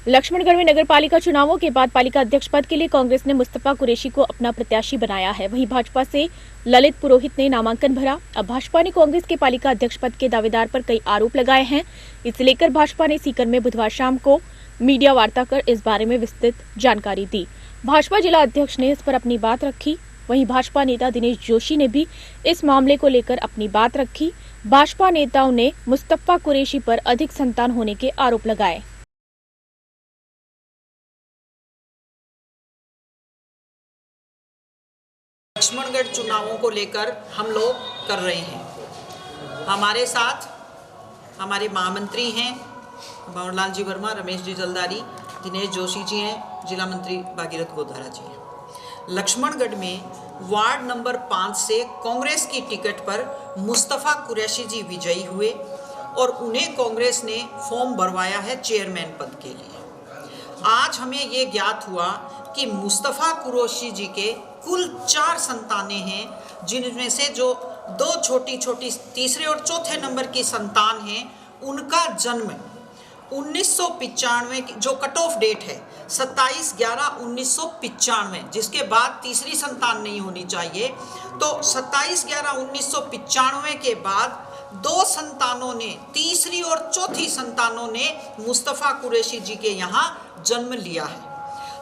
लक्ष्मणगढ़ में नगर पालिका चुनावों के बाद पालिका अध्यक्ष पद के लिए कांग्रेस ने मुस्तफा कुरैशी को अपना प्रत्याशी बनाया है। वहीं भाजपा से ललित पुरोहित ने नामांकन भरा। अब भाजपा ने कांग्रेस के पालिका अध्यक्ष पद के दावेदार पर कई आरोप लगाए हैं। इसे लेकर भाजपा ने सीकर में बुधवार शाम को मीडिया वार्ता कर इस बारे में विस्तृत जानकारी दी। भाजपा जिला अध्यक्ष ने इस पर अपनी बात रखी। वहीं भाजपा नेता दिनेश जोशी ने भी इस मामले को लेकर अपनी बात रखी। भाजपा नेताओं ने मुस्तफा कुरैशी पर अधिक संतान होने के आरोप लगाए। लक्ष्मणगढ़ चुनावों को लेकर हम लोग कर रहे हैं। हमारे साथ हमारे महामंत्री हैं भंवरलाल जी वर्मा, रमेश जी जलदारी, दिनेश जोशी जी हैं, जिला मंत्री भागीरथ गोधारा जी हैं। लक्ष्मणगढ़ में वार्ड नंबर 5 से कांग्रेस की टिकट पर मुस्तफा कुरैशी जी विजयी हुए और उन्हें कांग्रेस ने फॉर्म भरवाया है चेयरमैन पद के लिए। आज हमें ये ज्ञात हुआ कि मुस्तफा कुरैशी जी के कुल 4 संतानें हैं, जिनमें से जो 2 छोटी छोटी तीसरे और चौथे नंबर की संतान हैं, उनका जन्म 1995 जो कट ऑफ डेट है 27/11/1995, जिसके बाद तीसरी संतान नहीं होनी चाहिए। तो 27/11/1995 के बाद 2 संतानों ने, तीसरी और चौथी संतानों ने मुस्तफा कुरैशी जी के यहाँ जन्म लिया है।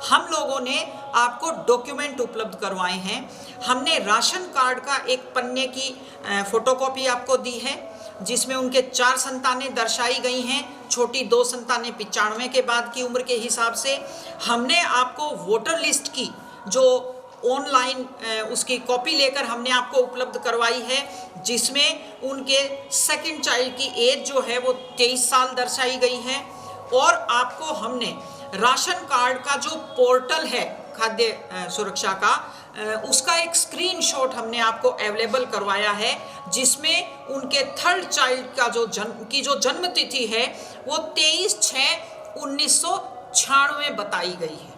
हम लोगों ने आपको डॉक्यूमेंट उपलब्ध करवाए हैं। हमने राशन कार्ड का एक पन्ने की फोटोकॉपी आपको दी है, जिसमें उनके 4 संतानें दर्शाई गई हैं। छोटी 2 संतानें 95 के बाद की उम्र के हिसाब से। हमने आपको वोटर लिस्ट की जो ऑनलाइन उसकी कॉपी लेकर हमने आपको उपलब्ध करवाई है, जिसमें उनके सेकंड चाइल्ड की एज जो है वो 23 साल दर्शाई गई है। और आपको हमने राशन कार्ड का जो पोर्टल है खाद्य सुरक्षा का, उसका एक स्क्रीनशॉट हमने आपको अवेलेबल करवाया है, जिसमें उनके 3rd चाइल्ड का जो जन्म तिथि है वो 23/6/1996 बताई गई है।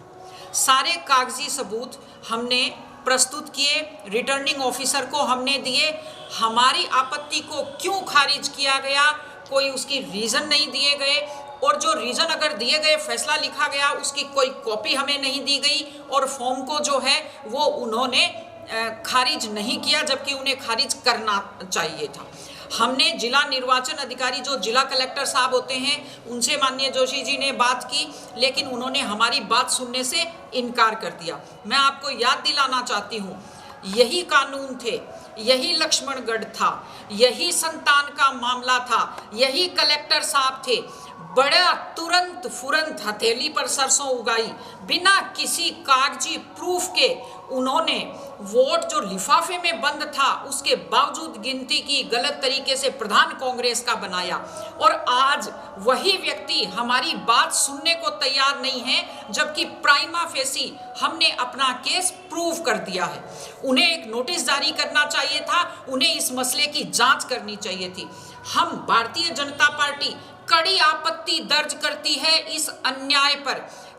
सारे कागजी सबूत हमने प्रस्तुत किए, रिटर्निंग ऑफिसर को हमने दिए। हमारी आपत्ति को क्यों खारिज किया गया, कोई उसकी रीज़न नहीं दिए गए, और जो रीज़न अगर दिए गए, फैसला लिखा गया, उसकी कोई कॉपी हमें नहीं दी गई, और फॉर्म को जो है वो उन्होंने खारिज नहीं किया, जबकि उन्हें खारिज करना चाहिए था। हमने जिला निर्वाचन अधिकारी जो जिला कलेक्टर साहब होते हैं, उनसे माननीय जोशी जी ने बात की, लेकिन उन्होंने हमारी बात सुनने से इनकार कर दिया। मैं आपको याद दिलाना चाहती हूँ, यही कानून थे, यही लक्ष्मणगढ़ था, यही संतान का मामला था, यही कलेक्टर साहब थे। बड़ा तुरंत फुरंत हथेली पर सरसों उगाई, बिना किसी कागजी प्रूफ के उन्होंने वोट जो लिफाफे में बंद था उसके बावजूद गिनती की, गलत तरीके से प्रधान कांग्रेस का बनाया। और आज वही व्यक्ति हमारी बात सुनने को तैयार नहीं है, जबकि प्राइमा फेसी हमने अपना केस प्रूव कर दिया है। उन्हें एक नोटिस जारी करना चाहिए था, उन्हें इस मसले की जांच करनी चाहिए थी। हम भारतीय जनता पार्टी कड़ी आपत्ति दर्ज करती है इस अन्याय पर।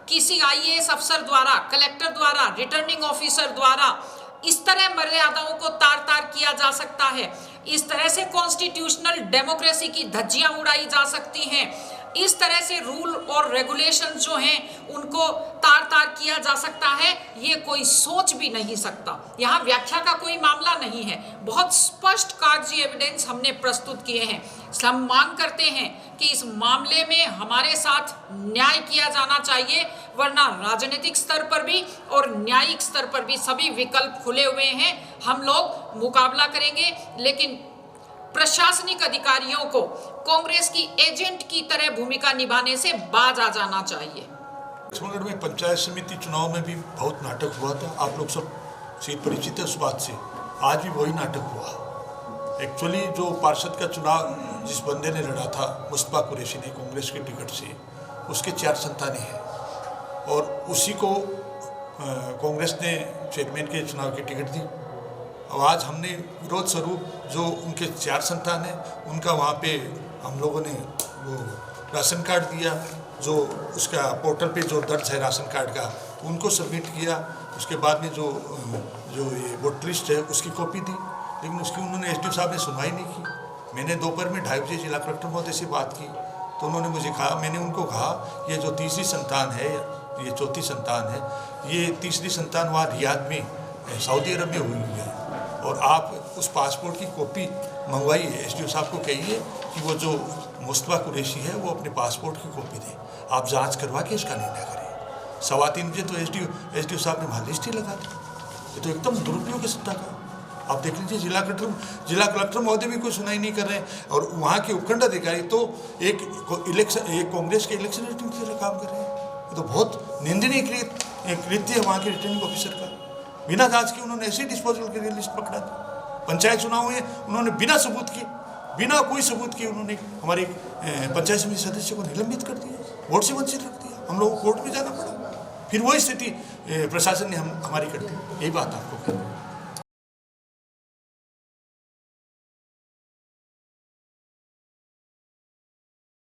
किसी IAS अफसर द्वारा, कलेक्टर द्वारा, रिटर्निंग ऑफिसर द्वारा इस तरह मर्यादाओं को तार-तार किया जा सकता है, इस तरह से कॉन्स्टिट्यूशनल डेमोक्रेसी की धज्जियां उड़ाई जा सकती हैं, इस तरह से रूल और रेगुलेशन जो हैं उनको तार-तार किया जा सकता है, ये कोई सोच भी नहीं सकता। यहाँ व्याख्या का कोई मामला नहीं है, बहुत स्पष्ट कागजी एविडेंस हमने प्रस्तुत किए हैं। हम मांग करते हैं कि इस मामले में हमारे साथ न्याय किया जाना चाहिए, वरना राजनीतिक स्तर पर भी और न्यायिक स्तर पर भी सभी विकल्प खुले हुए हैं। हम लोग मुकाबला करेंगे, लेकिन प्रशासनिक अधिकारियों को कांग्रेस की एजेंट की तरह भूमिका निभाने से बाज आ जाना चाहिए। लक्ष्मणगढ़ में पंचायत समिति चुनाव में भी बहुत नाटक हुआ था, आप लोग सब से परिचित है उस बात से। आज भी वही नाटक हुआ। एक्चुअली जो पार्षद का चुनाव जिस बंदे ने लड़ा था, मुस्तफा कुरैशी ने, कांग्रेस के टिकट से, उसके 4 संतानें हैं, और उसी को कांग्रेस ने चेयरमैन के चुनाव की टिकट दी। अब आज हमने विरोध स्वरूप जो उनके 4 संतान हैं, उनका वहाँ पे हम लोगों ने वो राशन कार्ड दिया, जो उसका पोर्टल पे जो दर्ज है राशन कार्ड का, उनको सबमिट किया। उसके बाद में जो ये वोटर लिस्ट है उसकी कॉपी दी, लेकिन उसकी उन्होंने SDO साहब ने सुनवाई नहीं की। मैंने दोपहर में 2:30 बजे जिला कलेक्टर महोदय से बात की, तो उन्होंने मुझे कहा, मैंने उनको कहा ये जो तीसरी संतान है, ये चौथी संतान है, ये तीसरी संतान वहाँ रियाद में सऊदी अरब में हुई है और आप उस पासपोर्ट की कॉपी मंगवाइए, एसडीओ साहब को कहिए कि वो जो मुस्तफा कुरैशी है वो अपने पासपोर्ट की कॉपी दे, आप जांच करवा के इसका निर्णय करें। 3:15 बजे तो एसडीओ साहब ने वहाँ लिस्ट ही लगा दी। ये तो एकदम दुरुपयोग है सत्ता का। आप देख लीजिए, जिला कलेक्टर महोदय भी कोई सुनाई नहीं कर रहे हैं और वहाँ के उपखंड अधिकारी तो एक कांग्रेस के इलेक्शन रिटर्निंग के लिए काम कर रहे हैं। ये तो बहुत निंदनीय कृत्य है वहाँ के रिटर्निंग ऑफिसर का। बिना जांच के उन्होंने ऐसे डिस्पोजल के लिए लिस्ट पकड़ा दी। पंचायत चुनाव में उन्होंने बिना सबूत के, बिना कोई सबूत के उन्होंने हमारे पंचायत समिति सदस्य को निलंबित कर दिया, वोट से वंचित रख दिया। हम लोगों को कोर्ट में जाना पड़ा। फिर वही स्थिति प्रशासन ने हमारी कर दी। यही बात आपको कहना है।